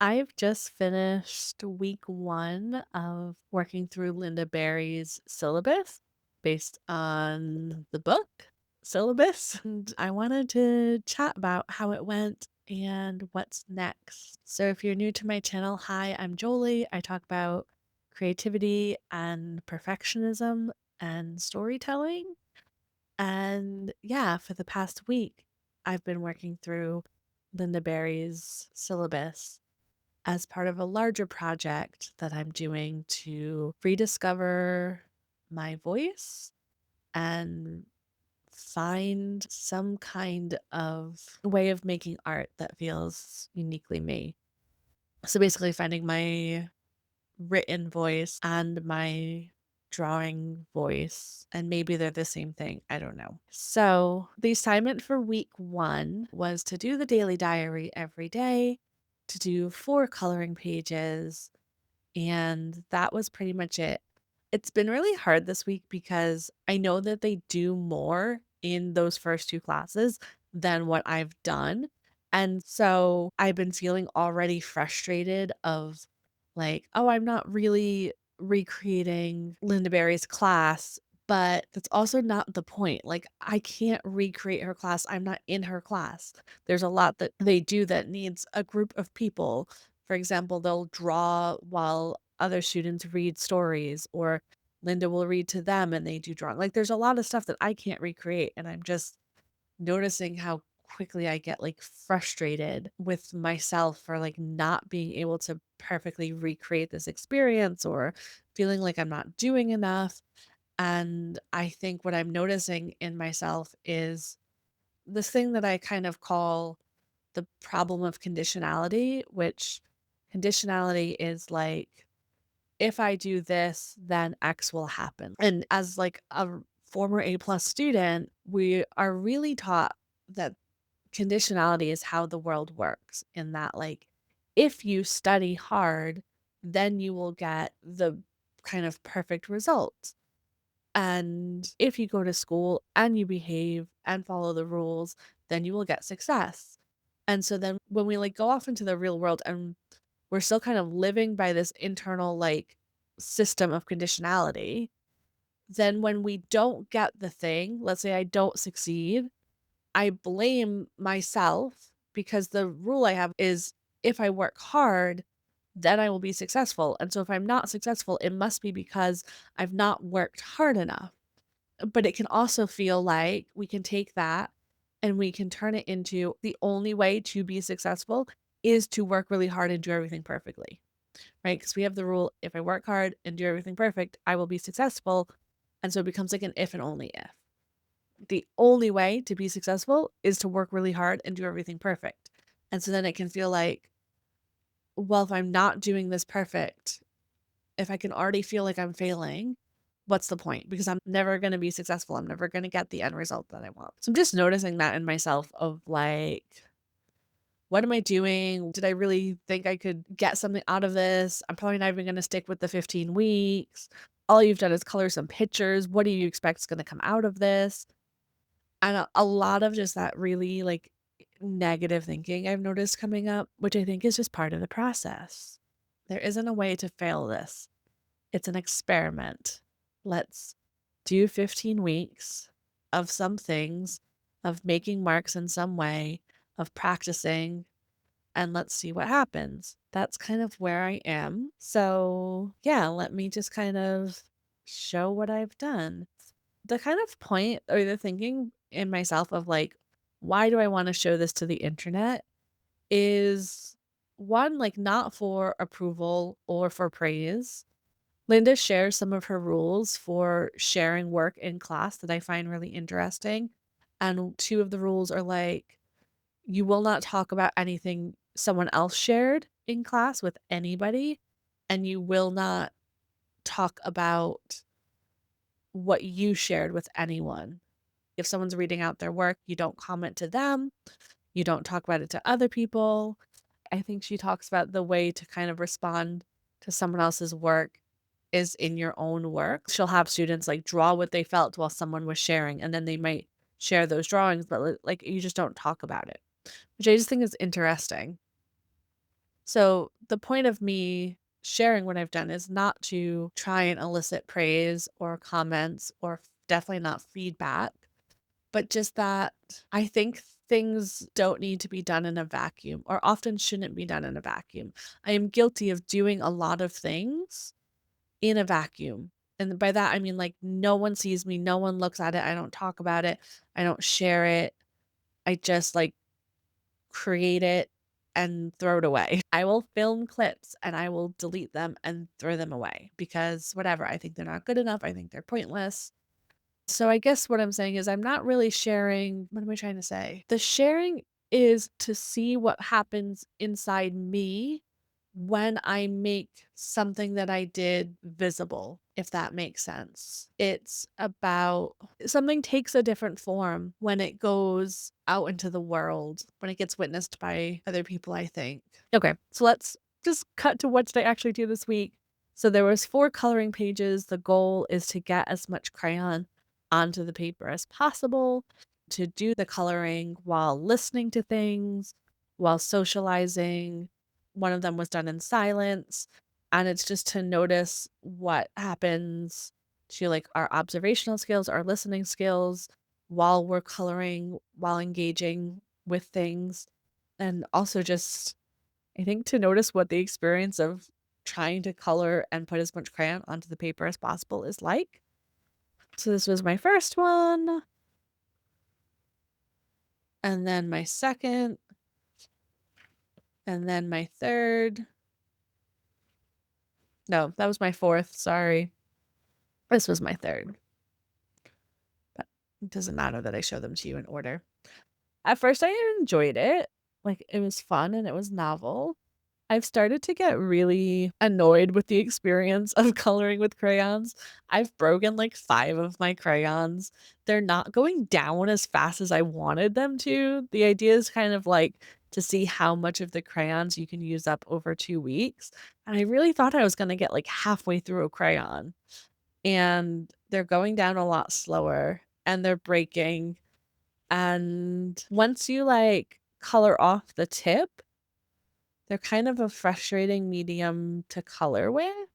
I've just finished week 1 of working through Lynda Barry's Syllabus based on the book Syllabus, and I wanted to chat about how it went and what's next. So if you're new to my channel, hi, I'm Jolie. I talk about creativity and perfectionism and storytelling. And yeah, for the past week, I've been working through Lynda Barry's Syllabus as part of a larger project that I'm doing to rediscover my voice and find some kind of way of making art that feels uniquely me. So basically, finding my written voice and my drawing voice, and maybe they're the same thing. I don't know. So, the assignment for week 1 was to do the daily diary every day, to do 4 coloring pages, and that was pretty much it. It's been really hard this week because I know that they do more in those first 2 classes than what I've done, and so I've been feeling already frustrated of, like, "Oh, I'm not really recreating Linda Berry's class," but that's also not the point. Like, I can't recreate her class, I'm not in her class. There's a lot that they do that needs a group of people. For example, they'll draw while other students read stories, or Linda will read to them and they do drawing. Like, there's a lot of stuff that I can't recreate, and I'm just noticing how quickly I get, like, frustrated with myself for, like, not being able to perfectly recreate this experience or feeling like I'm not doing enough. And I think what I'm noticing in myself is this thing that I kind of call the problem of conditionality, which conditionality is like, if I do this, then X will happen. And as like a former A plus student, we are really taught that conditionality is how the world works, in that, like, if you study hard, then you will get the kind of perfect results. And if you go to school and you behave and follow the rules, then you will get success. And so then when we, like, go off into the real world and we're still kind of living by this internal, like, system of conditionality, then when we don't get the thing, let's say I don't succeed, I blame myself because the rule I have is, if I work hard, then I will be successful. And so if I'm not successful, it must be because I've not worked hard enough. But it can also feel like we can take that and we can turn it into, the only way to be successful is to work really hard and do everything perfectly, right? Because we have the rule, if I work hard and do everything perfect, I will be successful. And so it becomes like an if and only if. The only way to be successful is to work really hard and do everything perfect. And so then it can feel like, well, if I'm not doing this perfect, if I can already feel like I'm failing, what's the point? Because I'm never gonna be successful, I'm never gonna get the end result that I want. So I'm just noticing that in myself of, like, what am I doing? Did I really think I could get something out of this? I'm probably not even gonna stick with the 15 weeks. All you've done is color some pictures. What do you expect is gonna come out of this? And a lot of just that really, like, negative thinking I've noticed coming up, which I think is just part of the process. There isn't a way to fail this. It's an experiment. Let's do 15 weeks of some things, of making marks in some way, of practicing, and let's see what happens. That's kind of where I am. So, yeah, let me just kind of show what I've done. The kind of point or the thinking in myself of, like, why do I want to show this to the internet is, one, like, not for approval or for praise. Linda shares some of her rules for sharing work in class that I find really interesting. And two of the rules are like, you will not talk about anything someone else shared in class with anybody, and you will not talk about what you shared with anyone. If someone's reading out their work, you don't comment to them, you don't talk about it to other people. I think she talks about the way to kind of respond to someone else's work is in your own work. She'll have students, like, draw what they felt while someone was sharing, and then they might share those drawings, but, like, you just don't talk about it, which I just think is interesting. So the point of me sharing what I've done is not to try and elicit praise or comments or definitely not feedback, but just that I think things don't need to be done in a vacuum or often shouldn't be done in a vacuum. I am guilty of doing a lot of things in a vacuum. And by that, I mean like no one sees me, no one looks at it, I don't talk about it, I don't share it. I just like create it and throw it away. I will film clips and I will delete them and throw them away because whatever, I think they're not good enough. I think they're pointless. So I guess what I'm saying is I'm not really sharing. What am I trying to say? The sharing is to see what happens inside me when I make something that I did visible, if that makes sense. It's about something takes a different form when it goes out into the world, when it gets witnessed by other people, I think. Okay, so let's just cut to what did I actually do this week. So there was 4 coloring pages. The goal is to get as much crayon onto the paper as possible, to do the coloring while listening to things, while socializing. One of them was done in silence, and it's just to notice what happens to like our observational skills, our listening skills while we're coloring, while engaging with things. And also just I think to notice what the experience of trying to color and put as much crayon onto the paper as possible is like. So this was my first one, and then my second, and then my third. No, that was my fourth, sorry. This was my third. But it doesn't matter that I show them to you in order. At first, I enjoyed it. Like, it was fun and it was novel. I've started to get really annoyed with the experience of coloring with crayons. I've broken like 5 of my crayons. They're not going down as fast as I wanted them to. The idea is kind of like to see how much of the crayons you can use up over 2 weeks. And I really thought I was going to get like halfway through a crayon. And they're going down a lot slower and they're breaking. And once you like color off the tip, they're kind of a frustrating medium to color with,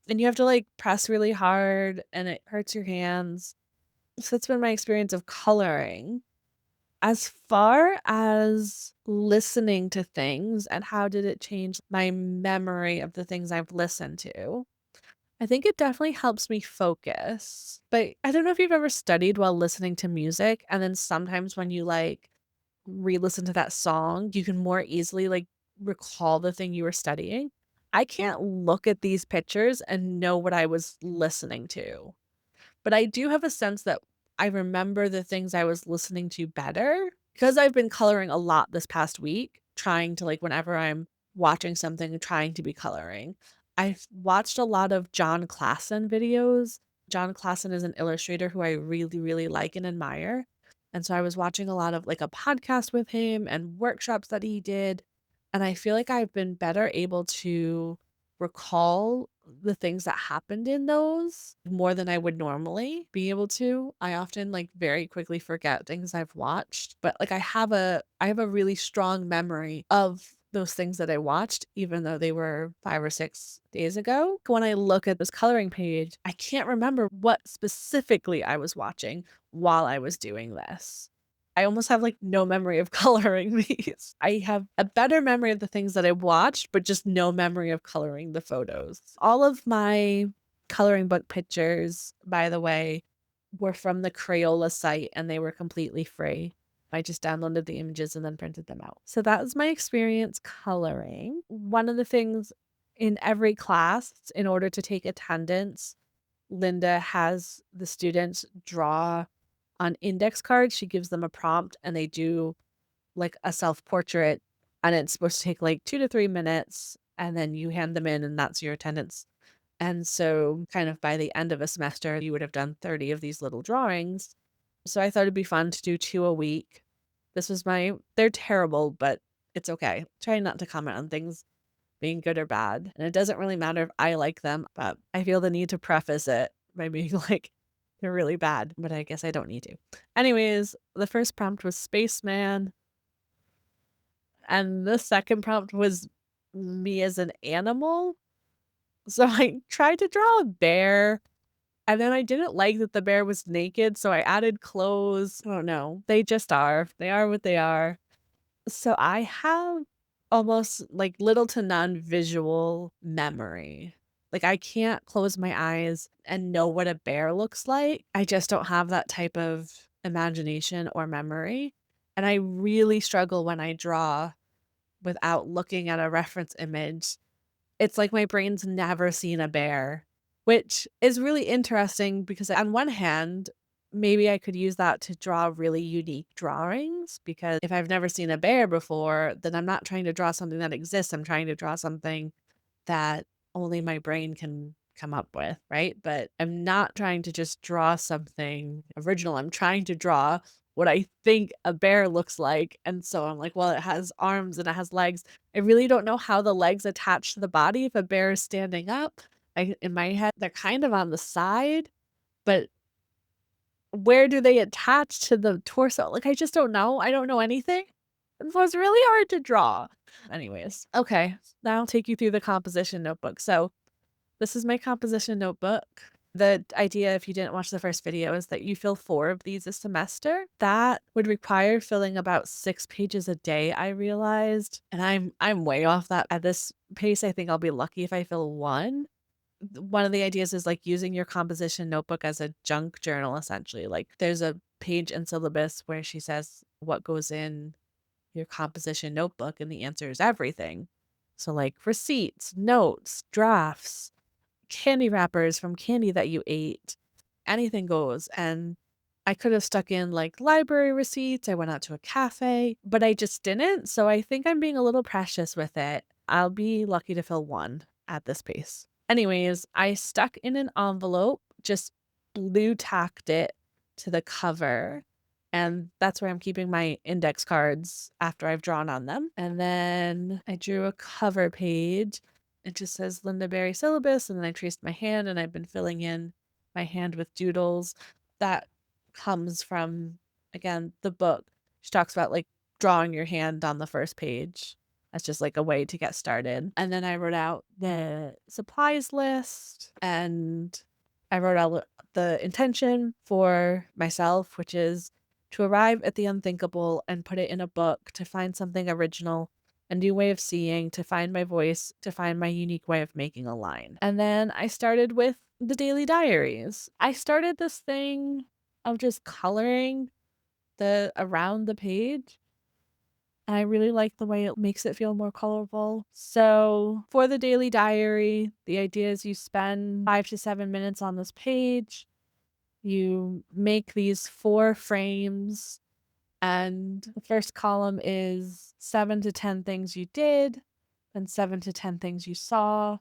and you have to, like, press really hard, and it hurts your hands. So that's been my experience of coloring. As far as listening to things and how did it change my memory of the things I've listened to, I think it definitely helps me focus. But I don't know if you've ever studied while listening to music, and then sometimes when you, like, re-listen to that song, you can more easily, like, recall the thing you were studying. I can't look at these pictures and know what I was listening to, but I do have a sense that I remember the things I was listening to better because I've been coloring a lot this past week, trying to, like, whenever I'm watching something, trying to be coloring. I've watched a lot of John Klassen videos. John Klassen is an illustrator who I really, really like and admire. And so I was watching a lot of like a podcast with him and workshops that he did. And I feel like I've been better able to recall the things that happened in those more than I would normally be able to. I often like very quickly forget things I've watched, but like I have a really strong memory of those things that I watched, even though they were 5 or 6 days ago. When I look at this coloring page, I can't remember what specifically I was watching while I was doing this. I almost have, like, no memory of coloring these. I have a better memory of the things that I watched, but just no memory of coloring the photos. All of my coloring book pictures, by the way, were from the Crayola site, and they were completely free. I just downloaded the images and then printed them out. So that was my experience coloring. One of the things in every class, in order to take attendance, Lynda has the students draw on index cards. She gives them a prompt and they do like a self-portrait, and it's supposed to take like 2 to 3 minutes, and then you hand them in and that's your attendance. And so kind of by the end of a semester, you would have done 30 of these little drawings. So I thought it'd be fun to do 2 a week. This was my they're terrible, but it's okay. Try not to comment on things being good or bad. And it doesn't really matter if I like them, but I feel the need to preface it by being like, they're really bad, but I guess I don't need to. Anyways, the first prompt was spaceman, and the second prompt was me as an animal. So I tried to draw a bear, and then I didn't like that the bear was naked, so I added clothes. I don't know. They just are. They are what they are. So I have almost like little to none visual memory. Like I can't close my eyes and know what a bear looks like. I just don't have that type of imagination or memory. And I really struggle when I draw without looking at a reference image. It's like my brain's never seen a bear, which is really interesting because on one hand, maybe I could use that to draw really unique drawings because if I've never seen a bear before, then I'm not trying to draw something that exists. I'm trying to draw something that only my brain can come up with, right? But I'm not trying to just draw something original. I'm trying to draw what I think a bear looks like. And so I'm like, well, it has arms and it has legs. I really don't know how the legs attach to the body if a bear is standing up. In my head, they're kind of on the side, but where do they attach to the torso? Like, I just don't know. I don't know anything. And so it's really hard to draw. Anyways, okay, now I'll take you through the composition notebook. So this is my composition notebook. The idea, if you didn't watch the first video, is that you fill 4 of these a semester. That would require filling about 6 pages a day, I realized, and I'm way off that. At this pace, I think I'll be lucky if I fill 1. One of the ideas is, like, using your composition notebook as a junk journal, essentially. Like, there's a page in Syllabus where she says what goes in your composition notebook, and the answer is everything. So, like, receipts, notes, drafts, candy wrappers from candy that you ate, anything goes. And I could have stuck in like library receipts. I went out to a cafe, but I just didn't. So I think I'm being a little precious with it. I'll be lucky to fill 1 at this pace. Anyways, I stuck in an envelope, just blue tacked it to the cover. And that's where I'm keeping my index cards after I've drawn on them. And then I drew a cover page. It just says Lynda Berry Syllabus, and then I traced my hand, and I've been filling in my hand with doodles. That comes from, again, the book. She talks about like drawing your hand on the first page. That's just like a way to get started. And then I wrote out the supplies list, and I wrote out the intention for myself, which is to arrive at the unthinkable and put it in a book, to find something original, a new way of seeing, to find my voice, to find my unique way of making a line. And then I started with the daily diaries. I started this thing of just coloring the around the page. And I really like the way it makes it feel more colorful. So for the daily diary, the idea is you spend 5 to 7 minutes on this page. You make these 4 frames, and the first column is 7 to 10 things you did, then 7 to 10 things you saw.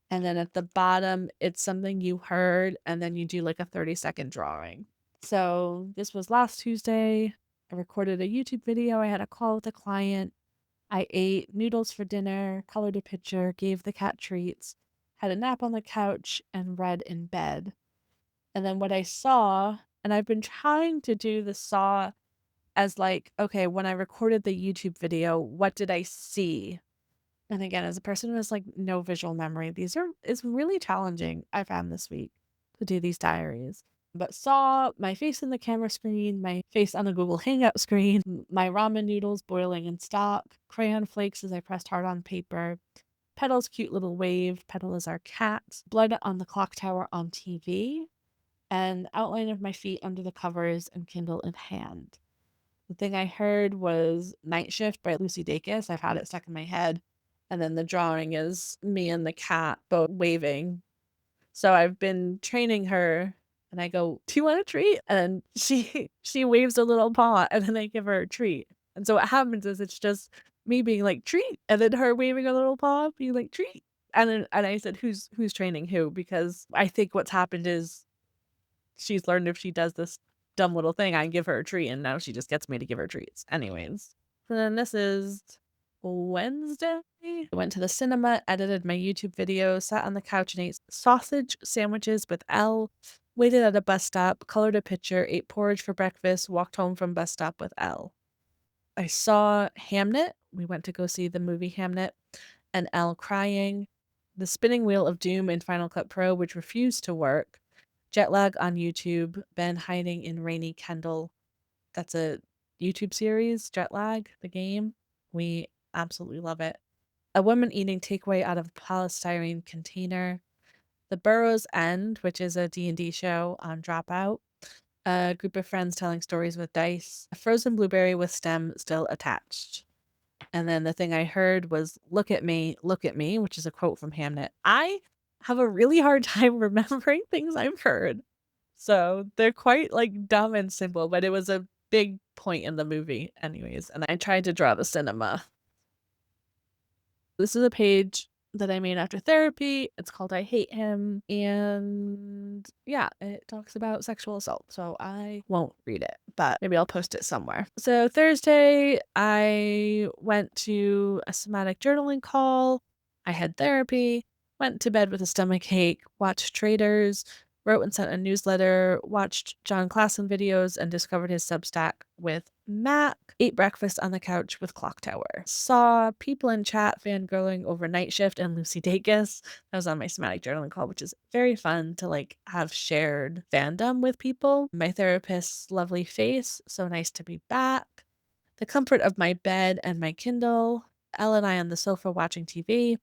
And then at the bottom, it's something you heard, and then you do like a 30-second drawing. So this was last Tuesday. I recorded a YouTube video. I had a call with a client. I ate noodles for dinner, colored a picture, gave the cat treats, had a nap on the couch, and read in bed. And then what I saw, and I've been trying to do the saw as like, okay, when I recorded the YouTube video, what did I see? And again, as a person who has like no visual memory, it's really challenging, I found this week, to do these diaries. But saw my face in the camera screen, my face on the Google Hangout screen, my ramen noodles boiling in stock, crayon flakes as I pressed hard on paper, Petal's cute little wave, Petal is our cat, blood on the clock tower on TV, and outline of my feet under the covers and Kindle in hand. The thing I heard was Night Shift by Lucy Dacus. I've had it stuck in my head. And then the drawing is me and the cat both waving. So I've been training her, and I go, "Do you want a treat?" And she waves a little paw, and then I give her a treat. And so what happens is it's just me being like, "Treat," and then her waving a little paw, being like, "Treat." And I said, "Who's training who?" Because I think what's happened is she's learned if she does this dumb little thing, I give her a treat, and now she just gets me to give her treats. Anyways. So then this is Wednesday. I went to the cinema, edited my YouTube video, sat on the couch and ate sausage sandwiches with Elle, waited at a bus stop, colored a picture, ate porridge for breakfast, walked home from bus stop with Elle. I saw Hamnet. We went to go see the movie Hamnet. and Elle crying, the spinning wheel of doom in Final Cut Pro, which refused to work, jet lag on YouTube, Ben hiding in rainy Kendall. That's a YouTube series, Jet Lag, the game. We absolutely love it. A woman eating takeaway out of a polystyrene container. The Burrow's End, which is a D&D show on Dropout. A group of friends telling stories with dice. A frozen blueberry with stem still attached. And then the thing I heard was look at me, which is a quote from Hamnet. I have a really hard time remembering things I've heard. So they're quite like dumb and simple, but it was a big point in the movie anyways. And I tried to draw the cinema. This is a page that I made after therapy. It's called I Hate Him. And yeah, it talks about sexual assault. So I won't read it, but maybe I'll post it somewhere. So Thursday, I went to a somatic journaling call. I had therapy, went to bed with a stomach ache, watched Traders, wrote and sent a newsletter, watched John Klassen videos, and discovered his Substack with Mac, ate breakfast on the couch with Clock Tower, saw people in chat fangirling over Night Shift and Lucy Dacus. That was on my somatic journaling call, which is very fun to like have shared fandom with people. My therapist's lovely face, so nice to be back. The comfort of my bed and my Kindle, Elle and I on the sofa watching TV,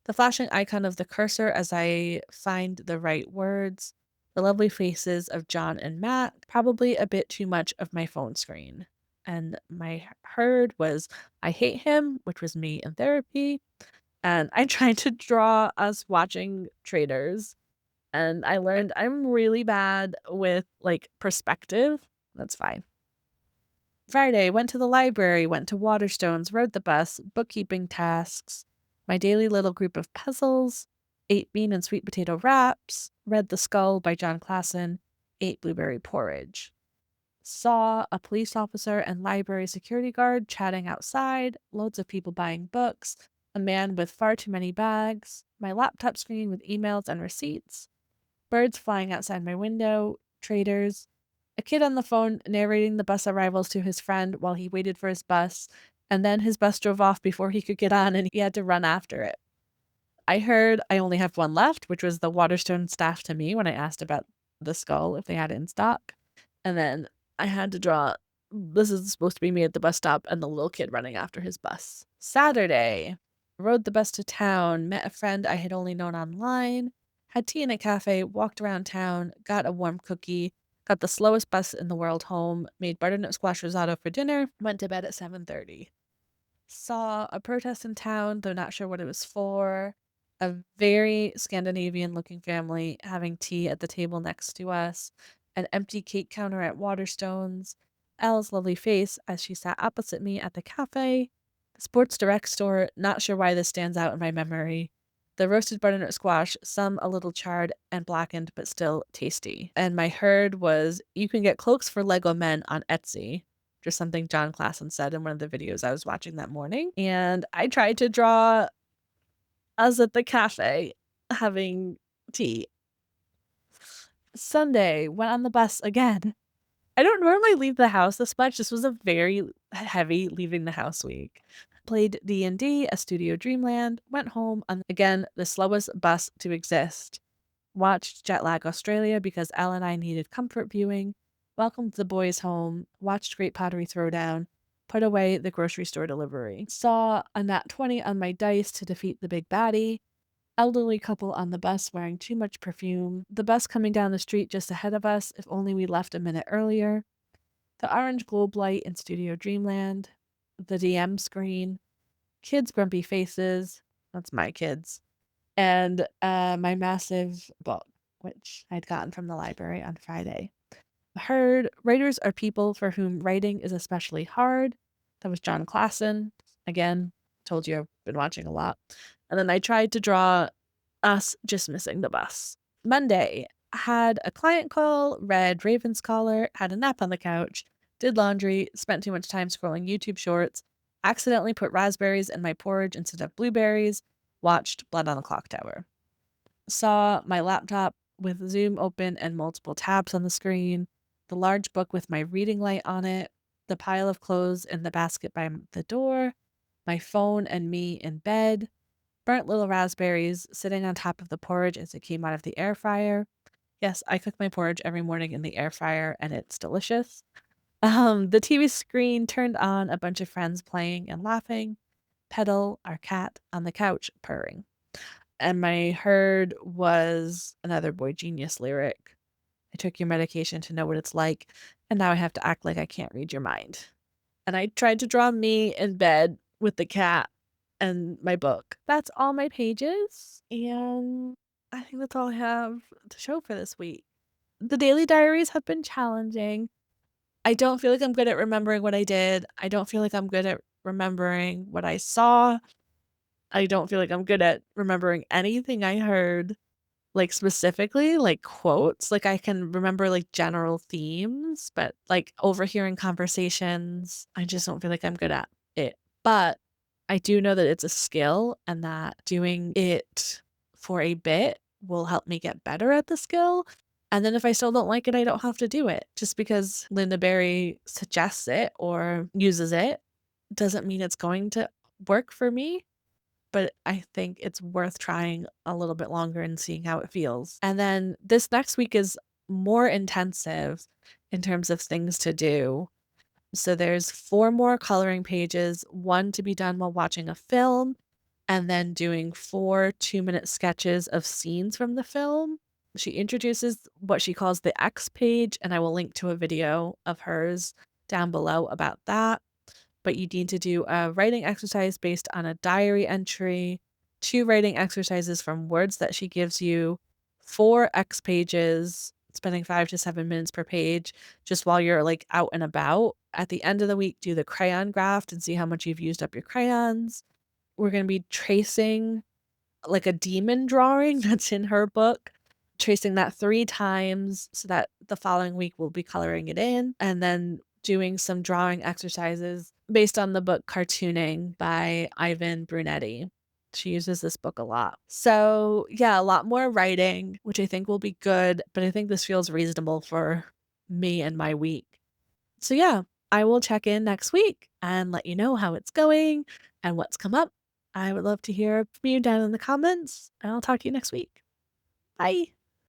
the flashing icon of the cursor as I find the right words, the lovely faces of John and Matt, probably a bit too much of my phone screen. And my heard was I hate him, which was me in therapy. And I tried to draw us watching Traders. And I learned I'm really bad with like perspective. That's fine. Friday, went to the library, went to Waterstones, rode the bus, bookkeeping tasks, my daily little group of puzzles, ate bean and sweet potato wraps, read The Skull by John Klassen, ate blueberry porridge. Saw a police officer and library security guard chatting outside, loads of people buying books, a man with far too many bags, my laptop screen with emails and receipts, birds flying outside my window, Traders, a kid on the phone narrating the bus arrivals to his friend while he waited for his bus, and then his bus drove off before he could get on and he had to run after it. I heard I only have one left, which was the Waterstone staff to me when I asked about the skull if they had it in stock. And then I had to draw this is supposed to be me at the bus stop and the little kid running after his bus. Saturday, rode the bus to town, met a friend I had only known online, had tea in a cafe, walked around town, got a warm cookie, got the slowest bus in the world home, made butternut squash risotto for dinner, went to bed at 7:30. Saw a protest in town, though not sure what it was for. A very Scandinavian looking family having tea at the table next to us. An empty cake counter at Waterstones. Elle's lovely face as she sat opposite me at the cafe. The Sports Direct store, not sure why this stands out in my memory. The roasted butternut squash, some a little charred and blackened, but still tasty. And my heard was, you can get cloaks for Lego men on Etsy. Just something John Klassen said in one of the videos I was watching that morning. And I tried to draw us at the cafe having tea. Sunday, went on the bus again. I don't normally leave the house this much. This was a very heavy leaving the house week. Played D&D, a Studio Dreamland, went home on, again, the slowest bus to exist. Watched Jetlag Australia because Elle and I needed comfort viewing. Welcomed the boys home. Watched Great Pottery Throwdown. Put away the grocery store delivery. Saw a nat 20 on my dice to defeat the big baddie. Elderly couple on the bus wearing too much perfume. The bus coming down the street just ahead of us, if only we left a minute earlier. The orange globe light in Studio Dreamland. The DM screen. Kids' grumpy faces. That's my kids. And my massive book, which I'd gotten from the library on Friday. Heard writers are people for whom writing is especially hard. That was John Klassen. Again, told you I've been watching a lot. And then I tried to draw us just missing the bus. Monday, had a client call, read Raven's Collar, had a nap on the couch, did laundry, spent too much time scrolling YouTube shorts, accidentally put raspberries in my porridge instead of blueberries, watched Blood on the Clock Tower. Saw my laptop with Zoom open and multiple tabs on the screen, the large book with my reading light on it, the pile of clothes in the basket by the door, my phone and me in bed, burnt little raspberries sitting on top of the porridge as it came out of the air fryer. Yes, I cook my porridge every morning in the air fryer, and it's delicious. The TV screen turned on, a bunch of friends playing and laughing. Pedal, our cat, on the couch purring. And my heard was another Boy Genius lyric. I took your medication to know what it's like, and now I have to act like I can't read your mind. And I tried to draw me in bed with the cat and my book. That's all my pages, and I think that's all I have to show for this week. The daily diaries have been challenging. I don't feel like I'm good at remembering what I did. I don't feel like I'm good at remembering what I saw. I don't feel like I'm good at remembering anything I heard, like, specifically, like, quotes. Like, I can remember, like, general themes, but, like, overhearing conversations, I just don't feel like I'm good at it. But I do know that it's a skill and that doing it for a bit will help me get better at the skill. And then if I still don't like it, I don't have to do it. Just because Linda Berry suggests it or uses it doesn't mean it's going to work for me, but I think it's worth trying a little bit longer and seeing how it feels. And then this next week is more intensive in terms of things to do. So there's 4 more coloring pages, 1 to be done while watching a film, and then doing 4 two-minute sketches of scenes from the film. She introduces what she calls the X page, and I will link to a video of hers down below about that. But you need to do a writing exercise based on a diary entry, 2 writing exercises from words that she gives you, 4 X pages, spending 5 to 7 minutes per page just while you're, like, out and about. At the end of the week, do the crayon graft and see how much you've used up your crayons. We're gonna be tracing, like, a demon drawing that's in her book, tracing that 3 times so that the following week we'll be coloring it in, and then doing some drawing exercises based on the book Cartooning by Ivan Brunetti. She uses this book a lot. So, yeah, a lot more writing, which I think will be good, but I think this feels reasonable for me and my week. So, yeah, I will check in next week and let you know how it's going and what's come up. I would love to hear from you down in the comments, and I'll talk to you next week. Bye.